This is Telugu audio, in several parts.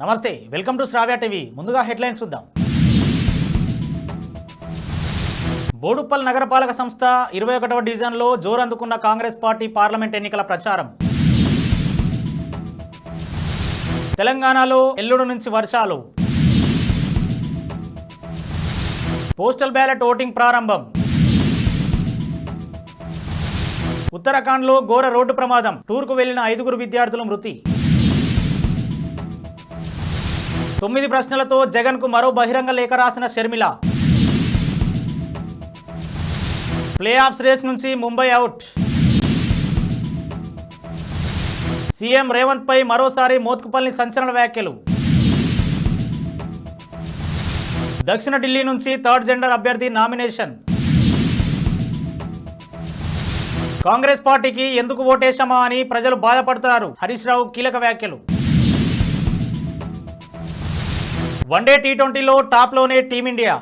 నమస్తే, వెల్కమ్ టు శ్రావ్య టీవీ. ముందుగా హెడ్లైన్స్ చూద్దాం. బోడుప్పల్ నగరపాలక సంస్థ 21వ డివిజన్లో జోరందుకున్న కాంగ్రెస్ పార్టీ పార్లమెంట్ ఎన్నికల ప్రచారం. తెలంగాణలో ఎల్లుండి నుంచి వర్షాలు. పోస్టల్ బ్యాలెట్ ఓటింగ్ ప్రారంభం. ఉత్తరాఖండ్లో ఘోర రోడ్డు ప్రమాదం, టూర్కు వెళ్లిన 5 విద్యార్థులు మృతి. 9 ప్రశ్నలతో జగన్కు మరో బహిరంగ లేఖ రాసిన షర్మిల. ప్లే ఆఫ్స్ రేస్ నుంచి ముంబై అవుట్. సీఎం రేవంత్ పై మరోసారి మోత్కుపల్లి సంచలన వ్యాఖ్యలు. దక్షిణ ఢిల్లీ నుంచి థర్డ్ జెండర్ అభ్యర్థి నామినేషన్. కాంగ్రెస్ పార్టీకి ఎందుకు ఓటేశామా అని ప్రజలు బాధపడుతున్నారు, హరీష్ రావు కీలక వ్యాఖ్యలు. వన్డే టీ20లో టాప్లోనే టీమిండియా.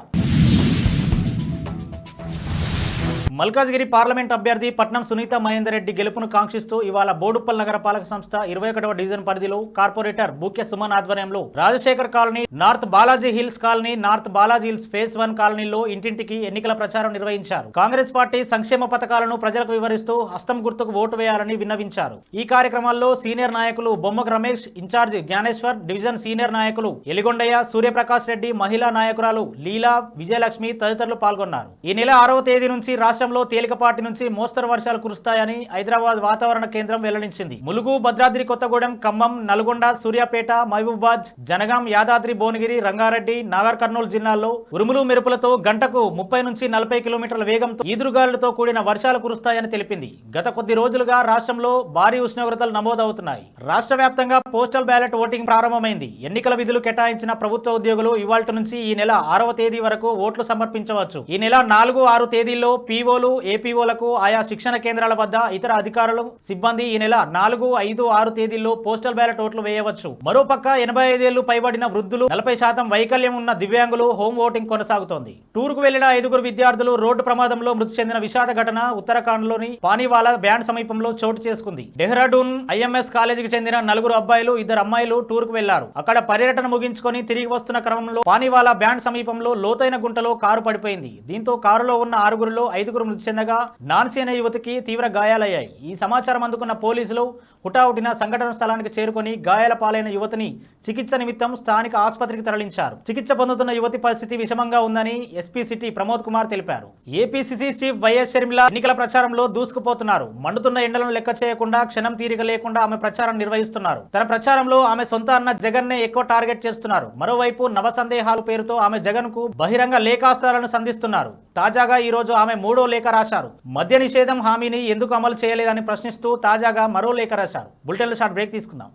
మల్కాజ్గిరి పార్లమెంట్ అభ్యర్థి పట్నం సునీత మహేందర్ రెడ్డి గెలుపును కాంక్షిస్తూ ఇవాళ బోడుప్పల్ నగరపాలక సంస్థ 21వ డివిజన్ పరిధిలో కార్పొరేటర్ బూక్య సుమన్ ఆధ్వర్యంలో Rajasekhar colony, north Balaji hills colony, north Balaji hills phase 1 కాలనీలో ఇంటింటికి ఎన్నికల ప్రచారం నిర్వహించారు. కాంగ్రెస్ పార్టీ సంక్షేమ పథకాలను ప్రజలకు వివరిస్తూ హస్తం గుర్తుకు ఓటు వేయాలని విన్నవించారు. ఈ కార్యక్రమాల్లో సీనియర్ నాయకులు Bommaka Ramesh, incharge Gnaneshwar, division senior నాయకులు ఎలిగొండయ్య, సూర్యప్రకాష్ రెడ్డి, మహిళా నాయకురాలు లీలా, విజయలక్ష్మి తదితరులు పాల్గొన్నారు. ఈ నెల 6వ తేదీ నుంచి రాష్ట్రంలో తేలికపాటి నుంచి మోస్తరు వర్షాలు కురుస్తాయని హైదరాబాద్ వాతావరణ కేంద్రం వెల్లడించింది. ములుగు, భద్రాద్రి కొత్తగూడెం, ఖమ్మం, నల్గొండ, సూర్యాపేట, మహబూబాద్, జనగాం, యాదాద్రి, భువనగిరి, రంగారెడ్డి, నాగర్ కర్నూలు జిల్లాల్లో ఉరుములు మెరుపులతో గంటకు 30 నుంచి 40 కిలోమీటర్ల వేగంతో ఈదురుగాలులతో కూడిన వర్షాలు కురుస్తాయని తెలిపింది. గత కొద్ది రోజులుగా రాష్ట్రంలో భారీ ఉష్ణోగ్రతలు నమోదవుతున్నాయి. రాష్ట్ర వ్యాప్తంగా పోస్టల్ బ్యాలెట్ ఓటింగ్ ప్రారంభమైంది. ఎన్నికల విధులు కేటాయించిన ప్రభుత్వ ఉద్యోగులు ఇవాల్టి నుంచి ఈ నెల 6వ తేదీ వరకు ఓట్లు సమర్పించవచ్చు. ఈ నెల 4, 6 తేదీల్లో పీఓలు, ఏపీఓలకు ఆయా శిక్షణ కేంద్రాల వద్ద ఇతర అధికారులు, సిబ్బంది ఈ నెల 4, 5, 6 తేదీల్లో పోస్టల్ బ్యాలెట్ ఓట్లు వేయవచ్చు. మరోపక్క 85 ఏళ్లు పైబడిన వృద్ధులు, 40% వైకల్యం ఉన్న దివ్యాంగులు హోమ్ ఓటింగ్ కొనసాగుతోంది. టూర్కు వెళ్లిన 5 విద్యార్థులు రోడ్డు ప్రమాదంలో మృతి చెందిన విషాద ఘటన ఉత్తరాఖండ్లోని పానీవాలా బ్యాండ్ సమీపంలో చోటు చేసుకుంది. డెహ్రాడూన్ ఐఎంఎస్ కాలేజీకి చెందిన 4 అబ్బాయిలు, 2 అమ్మాయిలు టూర్కు వెళ్లారు. అక్కడ పర్యటన ముగించుకొని తిరిగి వస్తున్న క్రమంలో పానీవాలా బ్యాండ్ సమీపంలో లోతైన గుంటలో కారు పడిపోయింది. దీంతో కారులో ఉన్న 6లో 5 మృతి చెందగా నాన్సీ అనే యువతికి తీవ్ర గాయాలయ్యాయి. ఈ సమాచారం అందుకున్న పోలీసులు హుటాహుటిన సంఘటన స్థలానికి చేరుకొని గాయాల పాలైన యువతిని చికిత్స నిమిత్తం స్థానిక ఆసుపత్రికి తరలించారు. చికిత్స పొందుతున్న యువతి పరిస్థితి విషమంగా ఉందని ఎస్పీ సిటీ ప్రమోద్ కుమార్ తెలిపారు. ఏపీసీసీ చీఫ్ వైఎస్ షర్మిల ఎన్నికల ప్రచారంలో దూసుకుపోతున్నారు. మండుతున్న ఎండలను లెక్క చేయకుండా, క్షణం తీరిక లేకుండా ఆమె ప్రచారం నిర్వహిస్తున్నారు. తన ప్రచారంలో ఆమె సొంత అన్న జగన్ నే ఎక్కువ టార్గెట్ చేస్తున్నారు. మరోవైపు నవ సందేహాలు పేరుతో ఆమె జగన్ కు బహిరంగ లేఖాస్త్రాలను సంధిస్తున్నారు. తాజాగా ఈ రోజు ఆమె 3వ లేఖ రాశారు. మద్య నిషేధం హామీని ఎందుకు అమలు చేయలేదని ప్రశ్నిస్తూ తాజాగా మరో లేఖ రాశారు. బులెటిన్లో షార్ట్ బ్రేక్ తీసుకుందాం.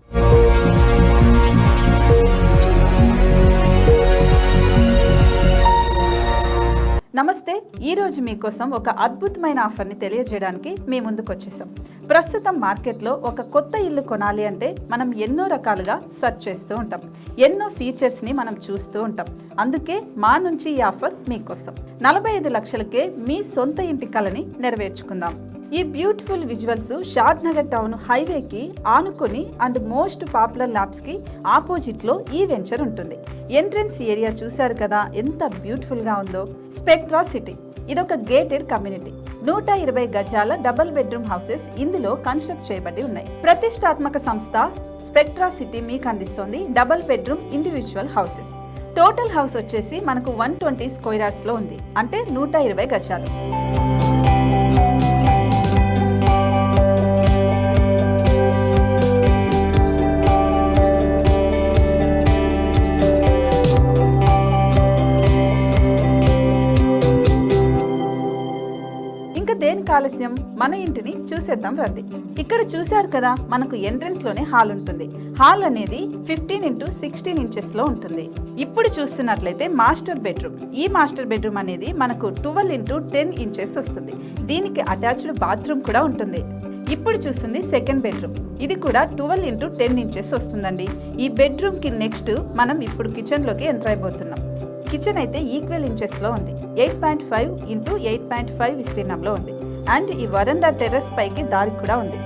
నమస్తే, ఈరోజు మీకోసం ఒక అద్భుతమైన ఆఫర్ని తెలియజేయడానికి మీ ముందుకు వచ్చేసాం. ప్రస్తుతం మార్కెట్లో ఒక కొత్త ఇల్లు కొనాలి అంటే మనం ఎన్నో రకాలుగా సెర్చ్ చేస్తూ ఉంటాం, ఎన్నో ఫీచర్స్ని మనం చూస్తూ ఉంటాం. అందుకే మా నుంచి ఈ ఆఫర్ మీకోసం. 45 లక్షలకే మీ సొంత ఇంటి కలని నెరవేర్చుకుందాం. ఈ బ్యూటిఫుల్ విజువల్స్ షాద్ నగర్ టౌన్ హైవేకి ఆనుకొని అండ్ మోస్ట్ పాపులర్ ల్యాబ్స్కి ఆపోజిట్లో ఈ వెంచర్ ఉంటుంది. ఎంట్రన్స్ ఏరియా చూశారు కదా ఎంత బ్యూటిఫుల్గా ఉందో. స్పెక్ట్రా సిటీ ఇదొక గేటెడ్ కమ్యూనిటీ. 120 గజాల డబుల్ బెడ్రూమ్ హౌసెస్ ఇందులో కన్స్ట్రక్ట్ చేయబడి ఉన్నాయి. ప్రతిష్టాత్మక సంస్థ స్పెక్ట్రా సిటీ మీకు అందిస్తోంది double bedroom individual houses. Total house వచ్చేసి మనకు 120 స్క్వేర్ యార్డ్స్ లో ఉంది, అంటే 120 గజాలు. దేనికి ఆలస్యం, మన ఇంటిని చూసేద్దాం రండి. ఇక్కడ చూశారు కదా, మనకు ఎంట్రన్స్ లోనే హాల్ ఉంటుంది. హాల్ అనేది 15x16 ఇంచెస్ లో ఉంటుంది. ఇప్పుడు చూస్తున్నట్లయితే మాస్టర్ బెడ్రూమ్. ఈ మాస్టర్ బెడ్రూమ్ అనేది మనకు 12x10 ఇంచెస్ వస్తుంది. దీనికి అటాచ్డ్ బాత్రూమ్ కూడా ఉంటుంది. ఇప్పుడు చూస్తుంది సెకండ్ బెడ్రూమ్. ఇది కూడా 12x10 ఇంచెస్ వస్తుందండి. ఈ బెడ్రూమ్ కి నెక్స్ట్ మనం ఇప్పుడు కిచెన్ లోకి ఎంటర్ అయిపోతున్నాం. కిచెన్ అయితే ఈక్వల్ ఇంచెస్ లో ఉంది. 8.5 x 8.5 విస్తీర్ణంలో ఉంది. అండ్ ఈ వరండా టెర్రస్ పైకి దారి కూడా ఉంది.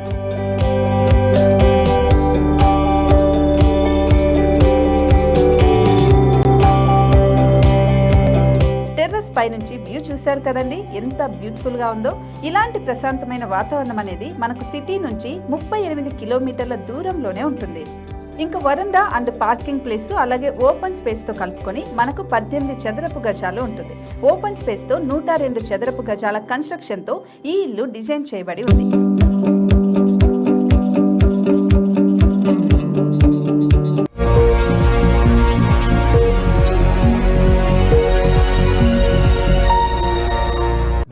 పైనుంచి వ్యూ చూశారు కదండి, ఎంత బ్యూటిఫుల్ గా ఉందో. ఇలాంటి ప్రశాంతమైన వాతావరణం అనేది మనకు సిటీ నుంచి 38 కిలోమీటర్ల దూరంలోనే ఉంటుంది. ఇంకా వరండా అండ్ పార్కింగ్ ప్లేస్ అలాగే ఓపెన్ స్పేస్ తో కలుపుకొని మనకు 18 చదరపు గజాలు ఉంటుంది. ఓపెన్ స్పేస్ తో 102 చదరపు గజాల కన్స్ట్రక్షన్ తో ఈ ఇల్లు డిజైన్ చేయబడి ఉంది.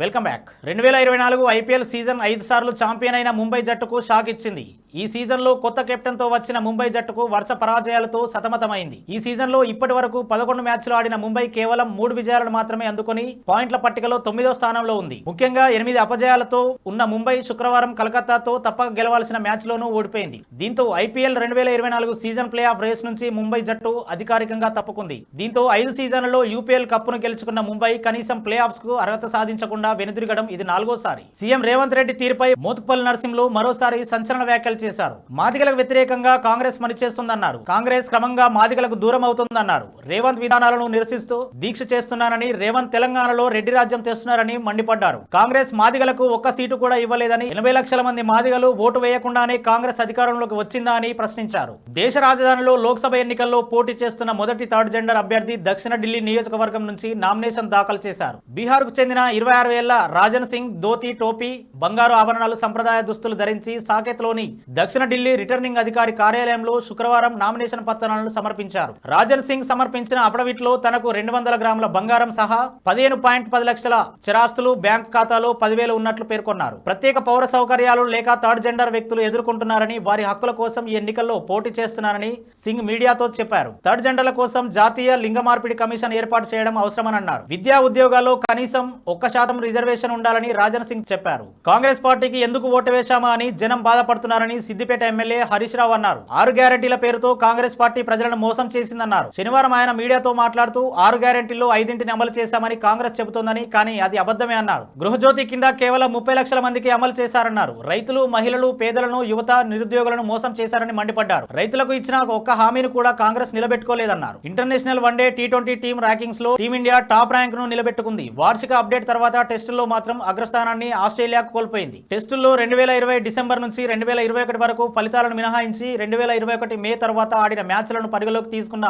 Welcome back. 2024 ఐపీఎల్ సీజన్ 5 సార్లు ఛాంపియన్ అయిన ముంబై జట్టుకు షాక్ ఇచ్చింది. ఈ సీజన్లో కొత్త కెప్టెన్ తో వచ్చిన ముంబై జట్టుకు వరుస పరాజయాలతో సతమతమైంది. ఈ సీజన్లో ఇప్పటి వరకు 11 మ్యాచ్లు ఆడిన ముంబై కేవలం 3 విజయాలను మాత్రమే అందుకొని పాయింట్ల పట్టికలో 9వ స్థానంలో ఉంది. ముఖ్యంగా 8 అపజయాలతో ఉన్న ముంబై శుక్రవారం కలకత్తాతో తప్పక గెలవాల్సిన మ్యాచ్లోనూ ఓడిపోయింది. దీంతో IPL 2024 season play off race నుంచి ముంబై జట్టు అధికారికంగా తప్పుకుంది. దీంతో 5 సీజన్లలో యూపీఎల్ కప్పును గెలుచుకున్న ముంబై కనీసం ప్లే ఆఫ్స్ కు అర్హత సాధించకుండా వెనుదిరగడం ఇది 4వసారి. సీఎం రేవంత్ రెడ్డి తీరుపై మోత్కుపల్లి నరసింహులు మరోసారి సంచలన వ్యాఖ్యలు చేశారు. మాదిగలకు వ్యతిరేకంగా కాంగ్రెస్ పనిచేస్తుందన్నారు. కాంగ్రెస్ క్రమంగా మాదిగలకు దూరం అవుతుందన్నారు. రేవంత్ విధానాలను నిరసిస్తూ దీక్ష చేస్తున్నానని, రేవంత్ తెలంగాణలో రెడ్డి రాజ్యం తెస్తున్నారని మండిపడ్డారు. కాంగ్రెస్ మాదిగలకు ఒక్క సీటు కూడా ఇవ్వలేదని, 80 లక్షల మంది మాదిగలు ఓటు వేయకుండానే కాంగ్రెస్ అధికారంలోకి వచ్చిందా అని ప్రశ్నించారు. దేశ రాజధానిలో లోక్సభ ఎన్నికల్లో పోటీ చేస్తున్న మొదటి థర్డ్ జెండర్ అభ్యర్థి దక్షిణ ఢిల్లీ నియోజకవర్గం నుంచి నామినేషన్ దాఖలు చేశారు. బీహార్ కు చెందిన 26 ఏళ్ల రాజన్ సింగ్ ధోతి, టోపీ, బంగారు ఆభరణాలు, సంప్రదాయ దుస్తులు ధరించి సాకేత్లోని దక్షిణ ఢిల్లీ రిటర్నింగ్ అధికారి కార్యాలయంలో శుక్రవారం నామినేషన్ పత్రాలను సమర్పించారు. రాజన్ సింగ్ సమర్పించిన అఫిడవిట్లో తనకు 200 గ్రాముల బంగారం సహా 15.10 లక్షల చిరాస్తులు, బ్యాంక్ ఖాతాలో 10,000 ఉన్నట్లు పేర్కొన్నారు. ప్రత్యేక పౌర సౌకర్యాలు లేక థర్డ్ జెండర్ వ్యక్తులు ఎదుర్కొంటున్నారని, వారి హక్కుల కోసం ఈ ఎన్నికల్లో పోటీ చేస్తున్నారని సింగ్ మీడియాతో చెప్పారు. థర్డ్ జెండర్ల కోసం జాతీయ లింగ మార్పిడి కమిషన్ ఏర్పాటు చేయడం అవసరమని అన్నారు. విద్యా ఉద్యోగాల్లో కనీసం 1% రిజర్వేషన్ ఉండాలని రాజన్ సింగ్ చెప్పారు. కాంగ్రెస్ పార్టీకి ఎందుకు ఓటు వేశామా అని జనం బాధపడుతున్నారని సిద్దిపేట ఎమ్మెల్యే హరీష్ రావు అన్నారు. 6 గ్యారెంటీల పేరుతో కాంగ్రెస్ పార్టీ ప్రజలను మోసం చేసిందన్నారు. శనివారం ఆయన మీడియాతో మాట్లాడుతూ 6 గ్యారెంటీల్లో 5ంటిని అమలు చేశామని కాంగ్రెస్ చెబుతోందని, కానీ అది అబద్ధమే అన్నారు. గృహజ్యోతి కింద కేవలం 30 లక్షల మందికి అమలు చేశారన్నారు. రైతులు, మహిళలు, పేదలను, యువత, నిరుద్యోగులను మోసం చేశారని మండిపడ్డారు. రైతులకు ఇచ్చిన ఒక్క హామీని కూడా కాంగ్రెస్ నిలబెట్టుకోలేదన్నారు. International one day T20 team rankings లో టీమిండియా టాప్ ర్యాంక్ ను నిలబెట్టుకుంది. వార్షిక అప్డేట్ తర్వాత టెస్టుల్లో మాత్రం అగ్రస్థానాన్ని ఆస్ట్రేలియాకు కోల్పోయింది. టెస్టుల్లో 2020 డిసెంబర్ నుంచి 2021 వరకు ఫలితాలను మినహాయించి 2021 మే తర్వాత ఆడిన మ్యాచ్లను పరిగణలోకి తీసుకున్న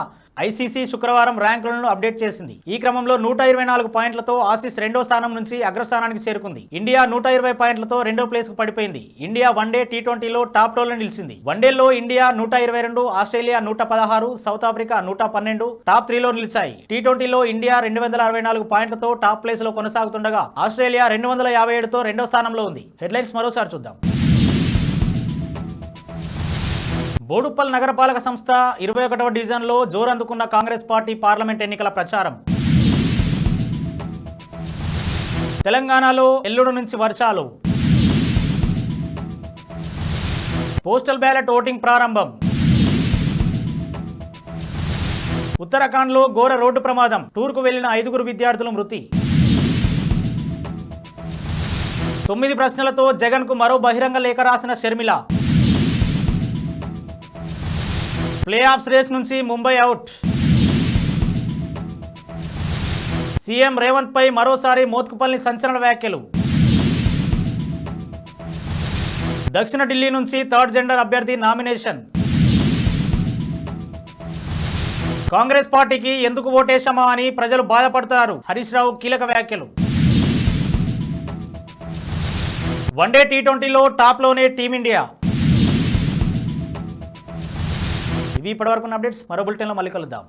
ఐసీసీ శుక్రవారం ర్యాంకులను అప్డేట్ చేసింది. ఈ క్రమంలో 124 పాయింట్లతో ఆసీస్ 2వ స్థానం నుంచి అగ్రస్థానానికి చేరుకుంది. ఇండియా 120 పాయింట్లతో 2వ ప్లేస్ కు పడిపోయింది. ఇండియా వన్డే T20లో టాప్ రోల్ నిలిచింది. వన్డేలో India 122, Australia 116, South Africa 112 top 3లో నిలిచాయి. T20లో ఇండియా 264 పాయింట్లతో టాప్ ప్లేస్ లో కొనసాగుతుండగా ఆస్ట్రేలియా 257తో 2వ స్థానంలో ఉంది. హెడ్లైన్స్ మరోసారి చూద్దాం. బోడుప్పల్ నగరపాలక సంస్థ 21వ డివిజన్లో జోరందుకున్న కాంగ్రెస్ పార్టీ పార్లమెంట్ ఎన్నికల ప్రచారం. తెలంగాణలో ఎల్లుండి నుంచి వర్షాలు. పోస్టల్ బ్యాలెట్ ఓటింగ్ ప్రారంభం. ఉత్తరాఖండ్లో ఘోర రోడ్డు ప్రమాదం. టూర్కు వెళ్లిన 5 విద్యార్థులు మృతి. 9 ప్రశ్నలతో జగన్ కు మరో బహిరంగ లేఖ రాసిన షర్మిల. ప్లే ఆఫ్స్ రేస్ నుంచి ముంబై అవుట్. సీఎం రేవంత్ పై మరోసారి మోత్కుపల్లి సంచలన వ్యాఖ్యలు. దక్షిణ ఢిల్లీ నుంచి థర్డ్ జెండర్ అభ్యర్థి నామినేషన్. కాంగ్రెస్ పార్టీకి ఎందుకు ఓటేశామా అని ప్రజలు బాధపడుతున్నారు. హరీష్ రావు కీలక వ్యాఖ్యలు. వన్డే T20లో టాప్లోనే టీమిండియా. ఇవి ఇప్పటివరకు అప్డేట్స్. మరో బులెటిన్లో మళ్ళీ కలుద్దాం.